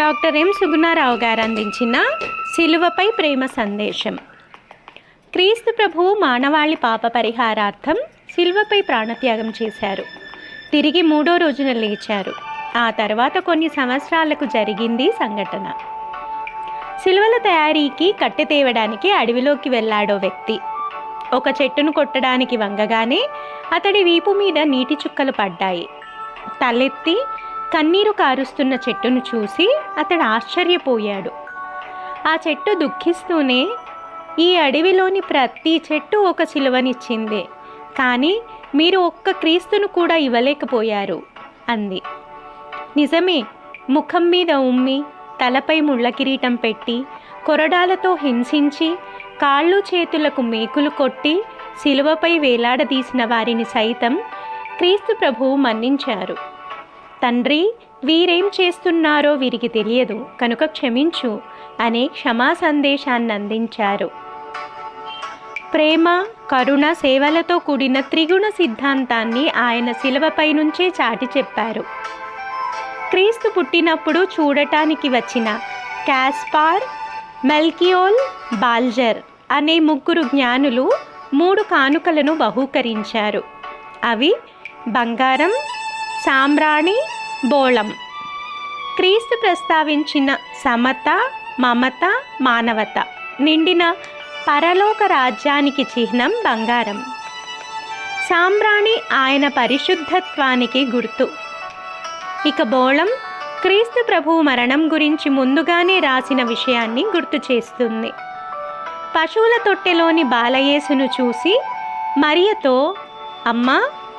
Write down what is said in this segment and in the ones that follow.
Doctor M Sugunarao గారు అందించిన సిలువపై ప్రేమ సందేశం. క్రీస్తు ప్రభువు మానవాళి పాప పరిహారార్థం సిలువపై ప్రాణత్యాగం చేశారు. తిరిగి 3వ రోజున లేచారు. ఆ తర్వాత కొన్ని సంవత్సరాలకు జరిగింది సంఘటన. సిలువల తయారీకి కట్టె తేవడానికి అడవిలోకి వెళ్ళాడో వ్యక్తి. ఒక చెట్టును కొట్టడానికి వంగగానే అతడి వీపు మీద నీటి చుక్కలు పడ్డాయి. తలెత్తి కన్నీరు కారుస్తున్న చెట్టును చూసి అతడు ఆశ్చర్యపోయాడు. ఆ చెట్టు దుఃఖిస్తూనే, ఈ అడవిలోని ప్రతి చెట్టు ఒక సిలువనిచ్చిందే, కానీ మీరు ఒక్క క్రీస్తును కూడా ఇవ్వలేకపోయారు అంది. నిజమే, ముఖం మీద ఉమ్మి, తలపై ముళ్ళ కిరీటం పెట్టి, కొరడాలతో హింసించి, కాళ్ళు చేతులకు మేకులు కొట్టి సిలువపై వేలాడదీసిన వారిని సైతం క్రీస్తు ప్రభువు మన్నించారు. తండ్రి, వీరేం చేస్తున్నారో వీరికి తెలియదు కనుక క్షమించు అనే క్షమా సందేశాన్ని అందించారు. ప్రేమ, కరుణ, సేవలతో కూడిన త్రిగుణ సిద్ధాంతాన్ని ఆయన శిలువపై నుంచే చాటి చెప్పారు. క్రీస్తు పుట్టినప్పుడు చూడటానికి వచ్చిన క్యాస్పార్, మెల్కియోల్, బాల్జర్ అనే 3 జ్ఞానులు 3 కానుకలను బహూకరించారు. అవి బంగారం, సాంబ్రాణి, బోళం. క్రీస్తు ప్రస్తావించిన సమత, మమత, మానవత నిండిన పరలోక రాజ్యానికి చిహ్నం బంగారం. సాంబ్రాణి ఆయన పరిశుద్ధత్వానికి గుర్తు. ఇక బోళం క్రీస్తు ప్రభువు మరణం గురించి ముందుగానే రాసిన విషయాన్ని గుర్తు చేస్తుంది. పశువుల తొట్టెలోని బాలయేసును చూసి మరియతో, అమ్మా,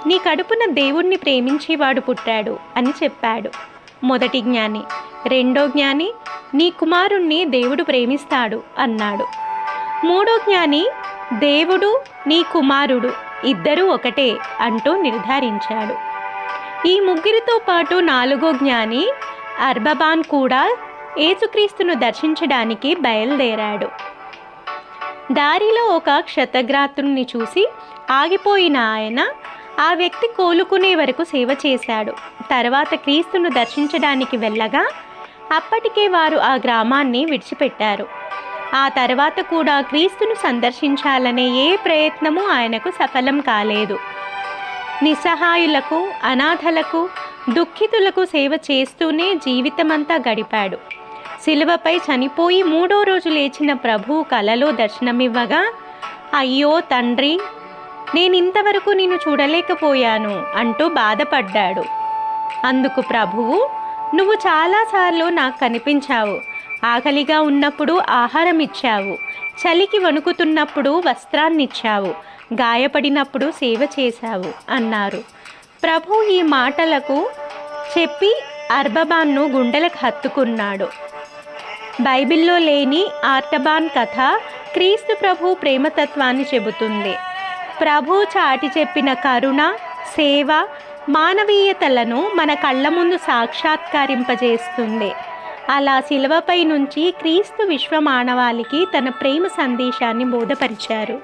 నీ కడుపున దేవుణ్ణి ప్రేమించేవాడు పుట్టాడు అని చెప్పాడు. మొదటి జ్ఞాని. రెండో జ్ఞాని, నీ కుమారుణ్ణి దేవుడు ప్రేమిస్తాడు అన్నాడు. మూడో జ్ఞాని, దేవుడు, నీ కుమారుడు ఇద్దరూ ఒకటే అంటూ నిర్ధారించాడు. ఈ ముగ్గురితో పాటు 4వ జ్ఞాని అర్బబాన్ కూడా యేసుక్రీస్తును దర్శించడానికి బయలుదేరాడు. దారిలో ఒక క్షతగాత్రుణ్ణి చూసి ఆగిపోయిన ఆయన ఆ వ్యక్తి కోలుకునే వరకు సేవ చేశాడు. తర్వాత క్రీస్తును దర్శించడానికి వెళ్ళగా అప్పటికే వారు ఆ గ్రామాన్ని విడిచిపెట్టారు. ఆ తర్వాత కూడా క్రీస్తును సందర్శించాలనే ఏ ప్రయత్నము ఆయనకు సఫలం కాలేదు. నిస్సహాయులకు, అనాథలకు, దుఃఖితులకు సేవ చేస్తూనే జీవితమంతా గడిపాడు. సిలువపై చనిపోయి 3వ రోజు లేచిన ప్రభువు కలలో దర్శనమివ్వగా, అయ్యో తండ్రి, నేనింతవరకు నిన్ను చూడలేకపోయాను అంటూ బాధపడ్డాడు. అందుకు ప్రభువు, నువ్వు చాలాసార్లు నాకు కనిపించావు. ఆకలిగా ఉన్నప్పుడు ఆహారం ఇచ్చావు, చలికి వణుకుతున్నప్పుడు వస్త్రాన్నిచ్చావు, గాయపడినప్పుడు సేవ చేశావు అన్నారు. ప్రభు ఈ మాటలకు చెప్పి అర్బబాన్ను గుండెలకు హత్తుకున్నాడు. బైబిల్లో లేని ఆర్టబాన్ కథ క్రీస్తు ప్రభు ప్రేమతత్వాన్ని చెబుతుంది. ప్రభు చాటి చెప్పిన కరుణ, సేవ, మానవీయతలను మన కళ్ళ ముందు సాక్షాత్కరింపజేస్తుంది. అలా శిలువపై నుంచి క్రీస్తు విశ్వ మానవాళికి తన ప్రేమ సందేశాన్ని బోధపరిచారు.